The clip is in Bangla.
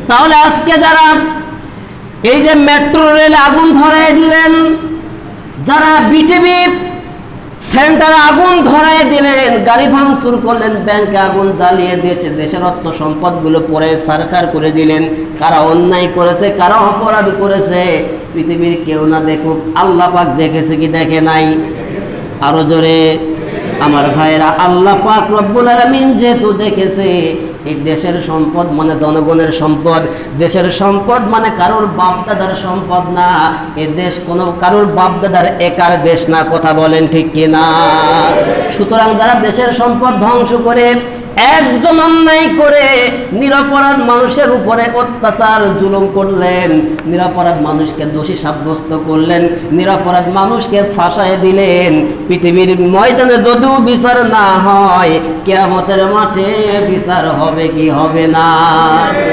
তাহলে আজকে যারা এই যে মেট্রো রেলে আগুন ধরায় দিলেন, যারা বিটিভি সেন্টারে আগুন ধরায় দিলেন, গাড়ি ভাঙচুর করলেন, ব্যাংকে আগুন জ্বালিয়ে দেশের অর্থ সম্পদগুলো পরে সরকার করে দিলেন, কারা অন্যায় করেছে, কারা অপরাধ করেছে পৃথিবীর কেউ না দেখুক, আল্লাহ পাক দেখেছে কি দেখে নাই? আরো জোরে আমার ভাইরা, আল্লাহ পাক রব্বুল আলামিন যেহেতু দেখেছে, এই দেশের সম্পদ মানে জনগণের সম্পদ, দেশের সম্পদ মানে কারোর বাপদাদার সম্পদ না, এ দেশ কোনো কারোর বাপদাদার একার দেশ না, কথা বলেন ঠিক কিনা? সুতরাং যারা দেশের সম্পদ ধ্বংস করে, একজন অন্যায় করে নিরপরাধ মানুষের উপরে অত্যাচার জুলুম করলেন, নিরপরাধ মানুষকে দোষী সাব্যস্ত করলেন, নিরপরাধ মানুষকে ফাঁসায় দিলেন, পৃথিবীর ময়দানে যদিও বিচার না হয়, কিয়ামতের মাঠে বিচার হবে কি হবে না?